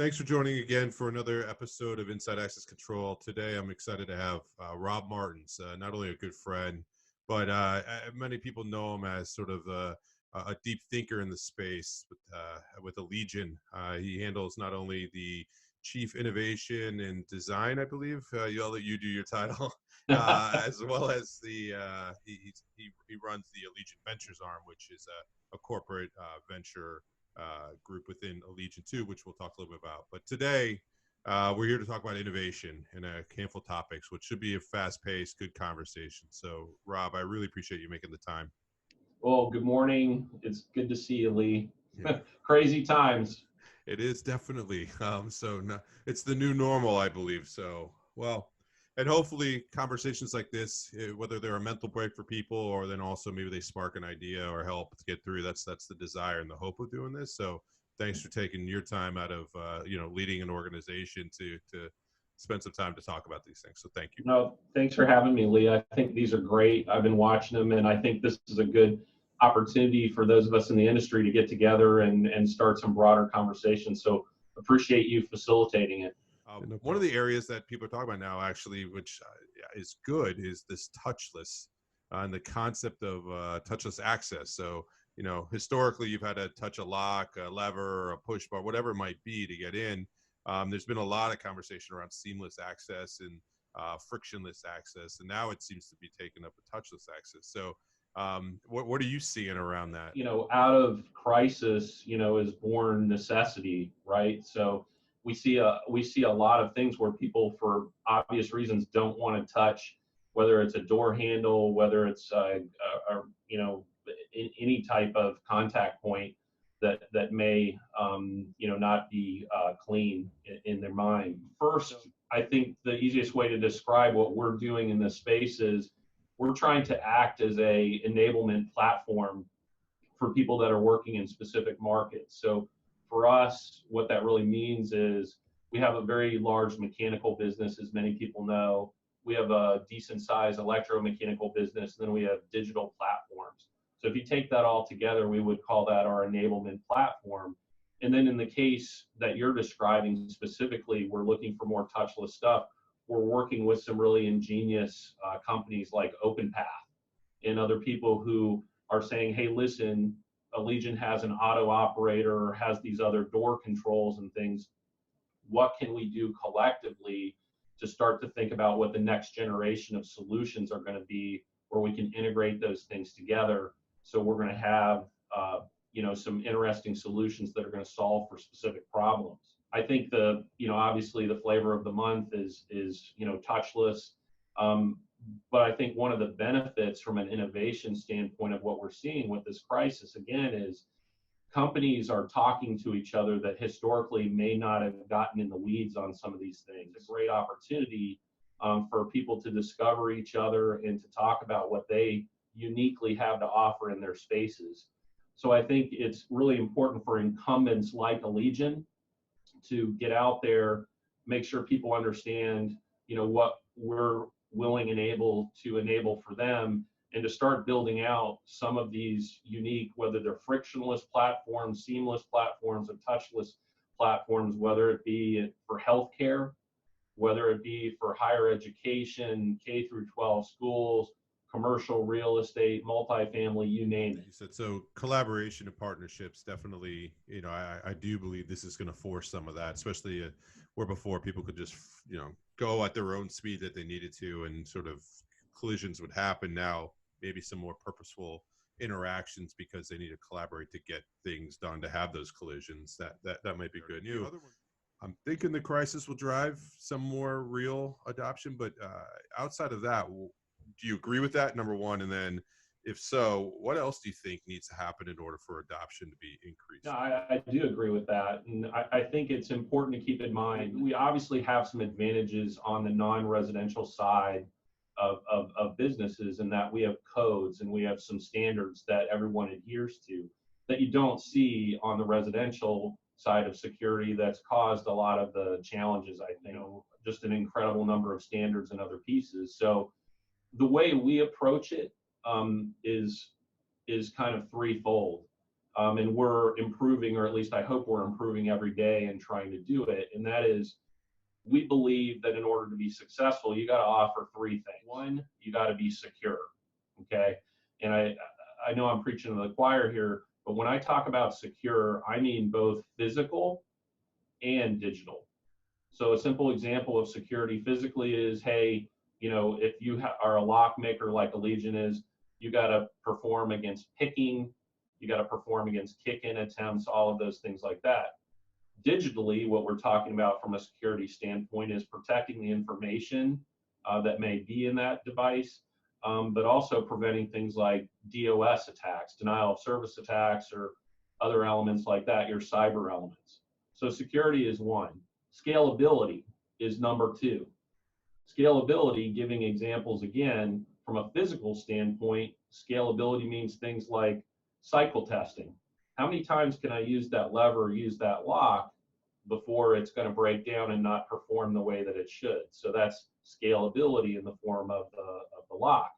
Thanks for joining again for another episode of Inside Access Control. Today, I'm excited to have Rob Martens, not only a good friend, but many people know him as sort of a deep thinker in the space with Allegion. He handles not only the Chief Innovation and Design, I believe. I'll let you do your title, as well as he runs the Allegion Ventures arm, which is a corporate venture group within Allegion too, which we'll talk a little bit about. But today, we're here to talk about innovation and a handful of topics, which should be a fast-paced, good conversation. So, Rob, I really appreciate you making the time. Well, good morning. It's good to see you, Lee. Yeah. Crazy times. It is definitely. It's the new normal, I believe. So, well, and hopefully conversations like this, whether they're a mental break for people or then also maybe they spark an idea or help to get through. That's the desire and the hope of doing this. So thanks for taking your time out of, leading an organization to spend some time to talk about these things. So thank you. No, thanks for having me, Lee. I think these are great. I've been watching them, and I think this is a good opportunity for those of us in the industry to get together and start some broader conversations. So appreciate you facilitating it. One of the areas that people are talking about now, actually, which is good, is this touchless and the concept of touchless access. So, historically, you've had to touch a lock, a lever, or a push bar, whatever it might be to get in. There's been a lot of conversation around seamless access and frictionless access, and now it seems to be taking up a touchless access. So, what are you seeing around that? Out of crisis, is born necessity, right? So we see a lot of things where people, for obvious reasons, don't want to touch, whether it's a door handle, whether it's any type of contact point that may not be clean in their mind. First, I think the easiest way to describe what we're doing in this space is we're trying to act as a enablement platform for people that are working in specific markets. So for us, what that really means is we have a very large mechanical business, as many people know. We have a decent sized electromechanical business, and then we have digital platforms. So if you take that all together, we would call that our enablement platform. And then in the case that you're describing specifically, we're looking for more touchless stuff. We're working with some really ingenious companies like OpenPath and other people who are saying, hey, listen, Allegion has an auto operator or has these other door controls and things. What can we do collectively to start to think about what the next generation of solutions are going to be, where we can integrate those things together? So we're going to have some interesting solutions that are going to solve for specific problems. I think obviously the flavor of the month is touchless. But I think one of the benefits from an innovation standpoint of what we're seeing with this crisis, again, is companies are talking to each other that historically may not have gotten in the weeds on some of these things. It's a great opportunity for people to discover each other and to talk about what they uniquely have to offer in their spaces. So I think it's really important for incumbents like Allegion to get out there, make sure people understand, what we're willing and able to enable for them, and to start building out some of these unique, whether they're frictionless platforms, seamless platforms, and touchless platforms, whether it be for healthcare, whether it be for higher education, K through 12 schools, commercial real estate, multifamily, you name it. You said so. Collaboration and partnerships, definitely. I do believe this is going to force some of that, especially where before people could just go at their own speed that they needed to, and sort of collisions would happen. Now maybe some more purposeful interactions because they need to collaborate to get things done, to have those collisions. That might be good. I'm thinking the crisis will drive some more real adoption, but outside of that, do you agree with that, number one? And then if so, what else do you think needs to happen in order for adoption to be increased? No, I do agree with that. And I think it's important to keep in mind, we obviously have some advantages on the non-residential side of businesses, in that we have codes and we have some standards that everyone adheres to that you don't see on the residential side of security. That's caused a lot of the challenges, I think, just an incredible number of standards and other pieces. So the way we approach it is kind of threefold. and we're improving, or at least I hope we're improving every day and trying to do it. And that is, we believe that in order to be successful, you got to offer three things. One, you got to be secure. Okay. And I know I'm preaching to the choir here, but when I talk about secure, I mean both physical and digital. So a simple example of security physically is, hey, if you are a lock maker like Allegion is, you got to perform against picking, you got to perform against kick-in attempts, all of those things like that. Digitally, what we're talking about from a security standpoint is protecting the information that may be in that device, but also preventing things like DOS attacks, denial of service attacks, or other elements like that, your cyber elements. So security is one. Scalability is number two. Scalability, giving examples again, from a physical standpoint, scalability means things like cycle testing. How many times can I use that lever or use that lock before it's going to break down and not perform the way that it should? So that's scalability in the form of the lock,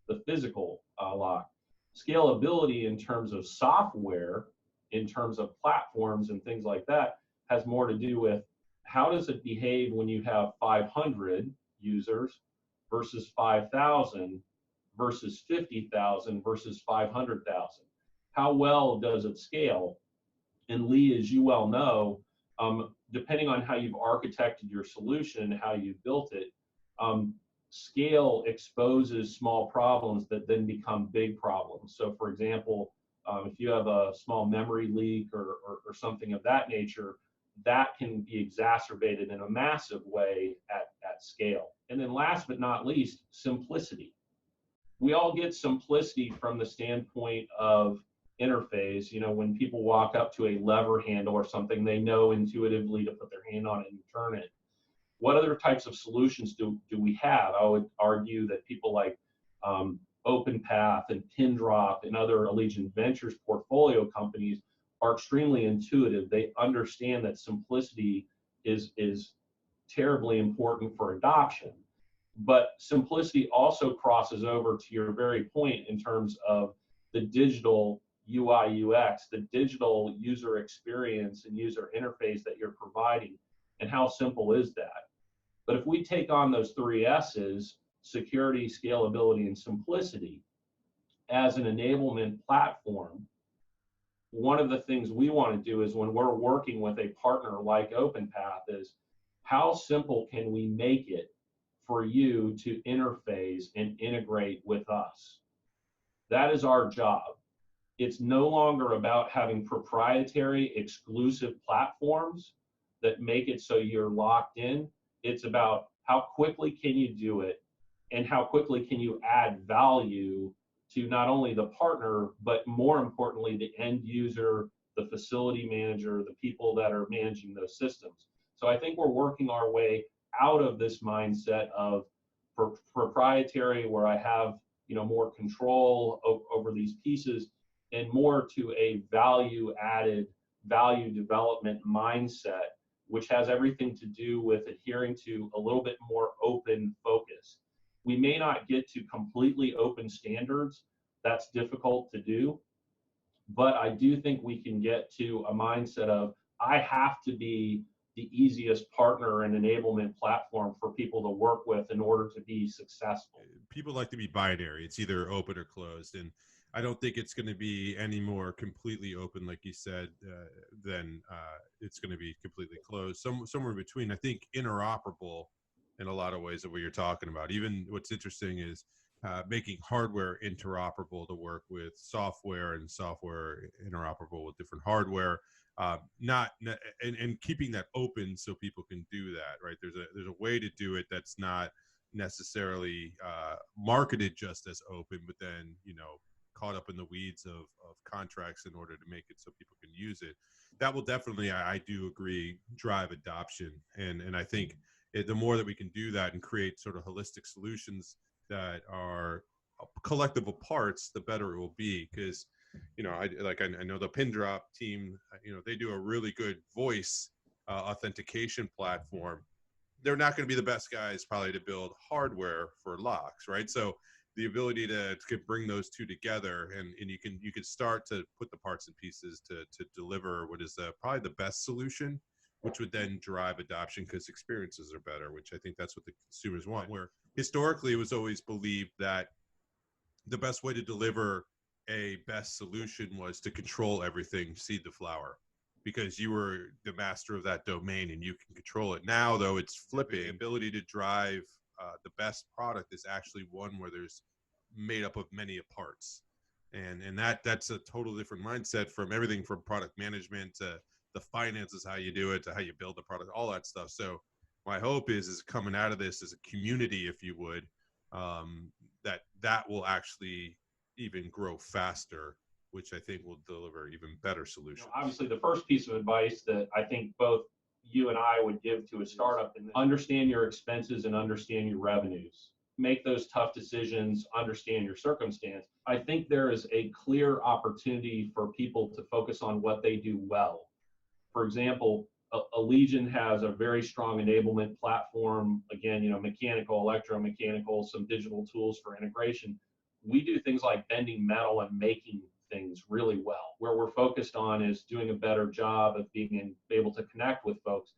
the physical lock. Scalability in terms of software, in terms of platforms and things like that, has more to do with how does it behave when you have 500 users versus 5,000 versus 50,000 versus 500,000. How well does it scale? And Lee, as you well know, depending on how you've architected your solution and how you've built it, scale exposes small problems that then become big problems. So for example, if you have a small memory leak or something of that nature, that can be exacerbated in a massive way at scale. And then last but not least, simplicity. We all get simplicity from the standpoint of interface. When people walk up to a lever handle or something, they know intuitively to put their hand on it and turn it. What other types of solutions do we have? I would argue that people like OpenPath and Pindrop and other Allegion Ventures portfolio companies are extremely intuitive. They understand that simplicity is terribly important for adoption. But simplicity also crosses over to your very point in terms of the digital UI UX, the digital user experience and user interface that you're providing, and how simple is that? But if we take on those three S's, security, scalability, and simplicity, as an enablement platform, one of the things we want to do is when we're working with a partner like OpenPath is how simple can we make it for you to interface and integrate with us? That is our job. It's no longer about having proprietary exclusive platforms that make it so you're locked in. It's about how quickly can you do it and how quickly can you add value to not only the partner, but more importantly, the end user, the facility manager, the people that are managing those systems. So I think we're working our way out of this mindset of proprietary, where I have more control over these pieces, and more to a value-added, value development mindset, which has everything to do with adhering to a little bit more open focus. We may not get to completely open standards. That's difficult to do. But I do think we can get to a mindset of, I have to be the easiest partner and enablement platform for people to work with in order to be successful. People like to be binary. It's either open or closed. And I don't think it's going to be any more completely open, like you said, than it's going to be completely closed. Somewhere in between. I think interoperable in a lot of ways of what you're talking about. Even what's interesting is making hardware interoperable to work with software, and software interoperable with different hardware. And keeping that open so people can do that, right? There's a way to do it that's not necessarily marketed just as open, but then caught up in the weeds of contracts in order to make it so people can use it. That will definitely, I do agree, drive adoption. And I think the more that we can do that and create sort of holistic solutions that are collectible parts, the better it will be. Because I know the Pindrop team, they do a really good voice authentication platform. They're not going to be the best guys probably to build hardware for locks, right? So the ability to bring those two together, and you can start to put the parts and pieces to deliver what is probably the best solution, which would then drive adoption because experiences are better, which I think that's what the consumers want. Where historically it was always believed that the best way to deliver a best solution was to control everything seed to flower, because you were the master of that domain and you can control it. Now, though, it's flipping. The ability to drive the best product is actually one where there's made up of many parts. And that's a total different mindset from everything from product management to the finances, how you do it, to how you build the product, all that stuff. So my hope is coming out of this as a community, if you would, that will actually even grow faster, which I think will deliver even better solutions. Obviously, the first piece of advice that I think both you and I would give to a startup is understand your expenses and understand your revenues. Make those tough decisions, understand your circumstance. I think there is a clear opportunity for people to focus on what they do well. For example, Allegion has a very strong enablement platform. Again, mechanical, electromechanical, some digital tools for integration. We do things like bending metal and making things really well. Where we're focused on is doing a better job of being able to connect with folks.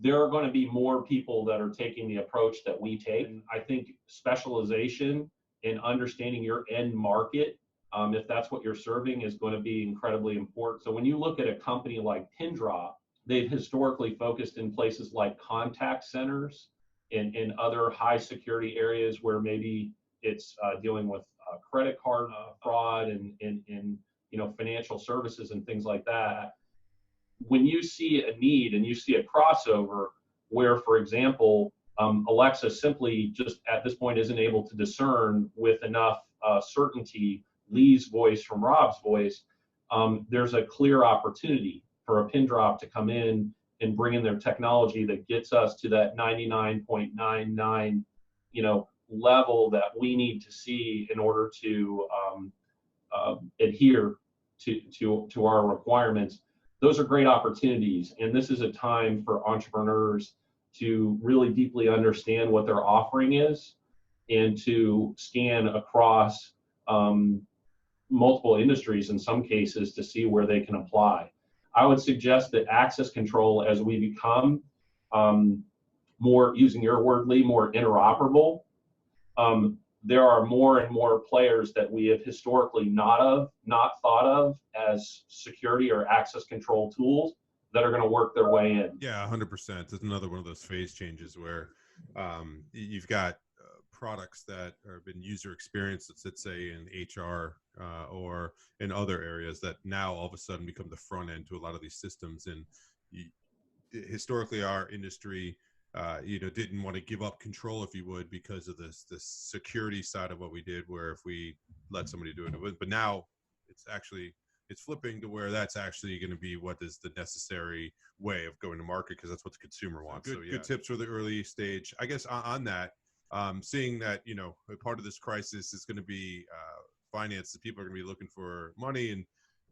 There are going to be more people that are taking the approach that we take. And I think specialization and understanding your end market, if that's what you're serving, is going to be incredibly important. So when you look at a company like Pindrop, they've historically focused in places like contact centers and in other high security areas where maybe it's dealing with credit card fraud and financial services and things like that. When you see a need and you see a crossover where, for example, Alexa simply just at this point isn't able to discern with enough certainty Lee's voice from Rob's voice, there's a clear opportunity for a Pindrop to come in and bring in their technology that gets us to that 99.99, level that we need to see in order to adhere to our requirements. Those are great opportunities, and this is a time for entrepreneurs to really deeply understand what their offering is and to scan across multiple industries in some cases to see where they can apply. I would suggest that access control, as we become more, using your word, Lee, more interoperable, there are more and more players that we have historically not thought of as security or access control tools that are going to work their way in. Yeah, 100%. It's another one of those phase changes where you've got products that have been user experience, let's say in HR or in other areas, that now all of a sudden become the front end to a lot of these systems. And historically, our industry didn't want to give up control, if you would, because of this security side of what we did, where if we let somebody do it, but now it's flipping to where that's actually going to be what is the necessary way of going to market, because that's what the consumer wants. So, good tips for the early stage. I guess on that, seeing that, part of this crisis is going to be finance. People are going to be looking for money, and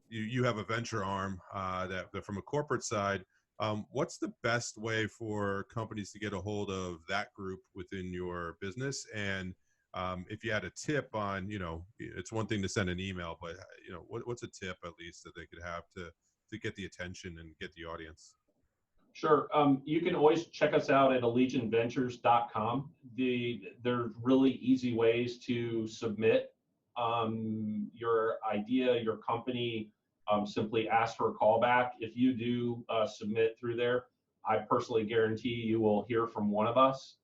you have a venture arm that from a corporate side. What's the best way for companies to get a hold of that group within your business? And if you had a tip on, it's one thing to send an email, but what's a tip at least that they could have to get the attention and get the audience? Sure. You can always check us out at AllegionVentures.com. There's really easy ways to submit your idea, your company. Simply ask for a callback. If you do submit through there, I personally guarantee you will hear from one of us.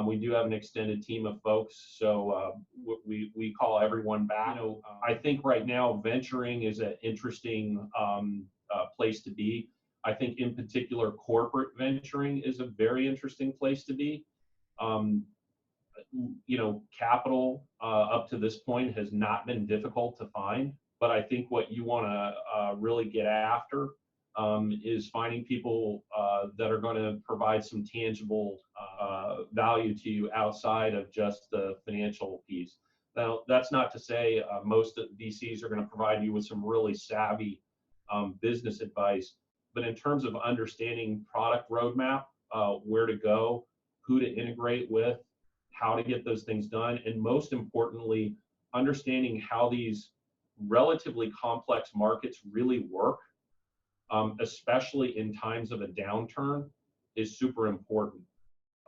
We do have an extended team of folks, so we call everyone back. I think right now venturing is an interesting place to be. I think in particular corporate venturing is a very interesting place to be. Capital up to this point has not been difficult to find. But I think what you want to really get after is finding people that are going to provide some tangible value to you outside of just the financial piece. Now, that's not to say most VCs are going to provide you with some really savvy business advice. But in terms of understanding product roadmap, where to go, who to integrate with, how to get those things done, and most importantly, understanding how these relatively complex markets really work, especially in times of a downturn, is super important.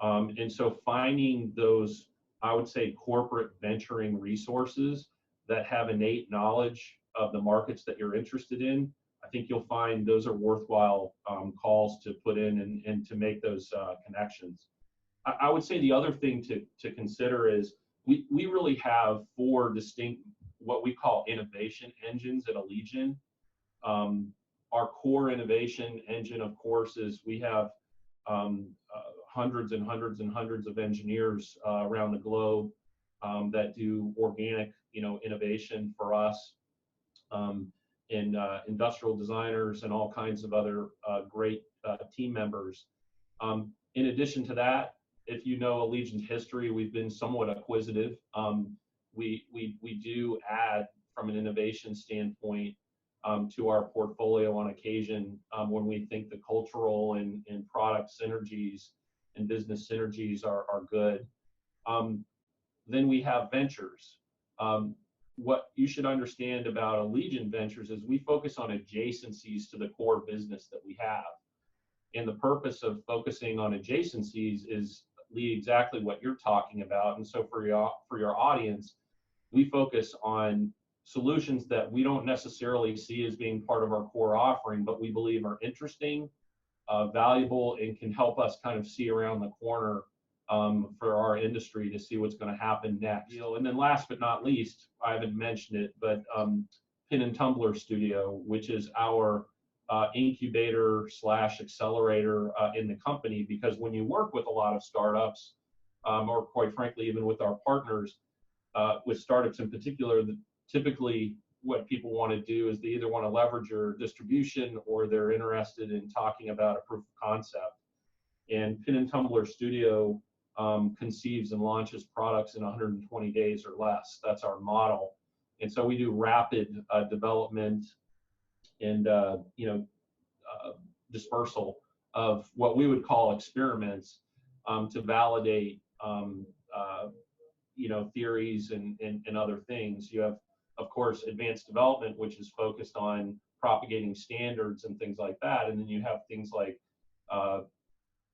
And so finding those, I would say, corporate venturing resources that have innate knowledge of the markets that you're interested in, I think you'll find those are worthwhile calls to put in and to make those connections. I would say the other thing to consider is we really have 4 distinct, what we call innovation engines at Allegion. Our core innovation engine, of course, is we have hundreds and hundreds and hundreds of engineers around the globe that do organic, innovation for us, and industrial designers and all kinds of other great team members. In addition to that, if you know Allegion's history, we've been somewhat acquisitive. We do add, from an innovation standpoint, to our portfolio on occasion when we think the cultural and product synergies and business synergies are good. Then we have ventures. What you should understand about Allegion Ventures is we focus on adjacencies to the core business that we have. And the purpose of focusing on adjacencies is, Lee, exactly what you're talking about. And so for your audience, we focus on solutions that we don't necessarily see as being part of our core offering, but we believe are interesting, valuable, and can help us kind of see around the corner for our industry to see what's going to happen next. And then last but not least, I haven't mentioned it, but Pin and Tumbler Studio, which is our incubator / accelerator in the company, because when you work with a lot of startups, or quite frankly, even with our partners, with startups in particular, typically what people want to do is they either want to leverage your distribution or they're interested in talking about a proof of concept. And Pin and Tumbler Studio conceives and launches products in 120 days or less. That's our model. And so we do rapid development and dispersal of what we would call experiments to validate theories and other things. You have, of course, advanced development, which is focused on propagating standards and things like that. And then you have things like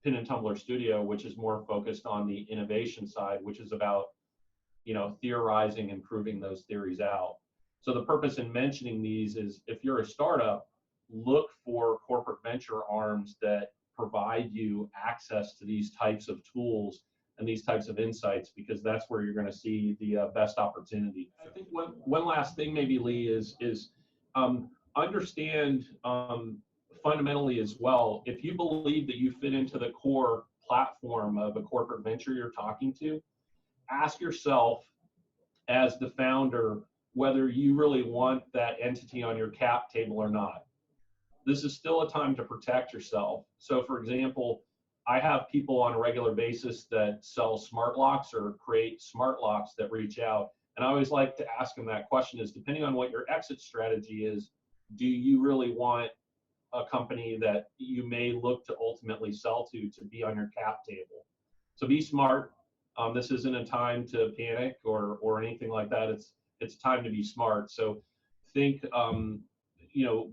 Pin and Tumbler Studio, which is more focused on the innovation side, which is about theorizing and proving those theories out. So the purpose in mentioning these is, if you're a startup, look for corporate venture arms that provide you access to these types of tools and these types of insights, because that's where you're going to see the best opportunity. I think one last thing, maybe, Lee, is understand fundamentally as well, if you believe that you fit into the core platform of a corporate venture you're talking to, ask yourself as the founder whether you really want that entity on your cap table or not. This is still a time to protect yourself. So, for example, I have people on a regular basis that sell smart locks or create smart locks that reach out. And I always like to ask them that question is, depending on what your exit strategy is, do you really want a company that you may look to ultimately sell to be on your cap table? So be smart. This isn't a time to panic or anything like that. It's time to be smart. So think,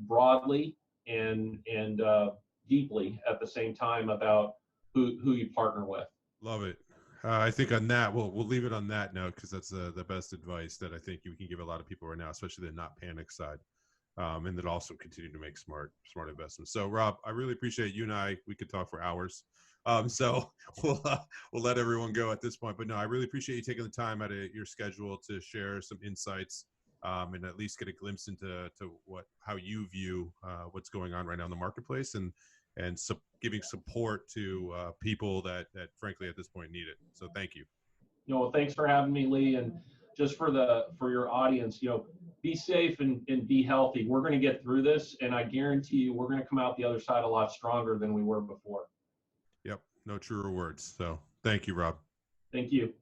broadly and deeply at the same time about who you partner with. Love it. I think on that, we'll leave it on that note, because that's the best advice that I think you can give a lot of people right now, especially the not panic side, and then also continue to make smart investments. So, Rob, I really appreciate you and I. We could talk for hours. So we'll let everyone go at this point. But no, I really appreciate you taking the time out of your schedule to share some insights, and at least get a glimpse into how you view what's going on right now in the marketplace, and giving support to people that frankly at this point need it. So thank you. Well, thanks for having me, Lee. And just for your audience, be safe and be healthy. We're going to get through this, and I guarantee you we're going to come out the other side a lot stronger than we were before. Yep, no truer words. So thank you, Rob. Thank you.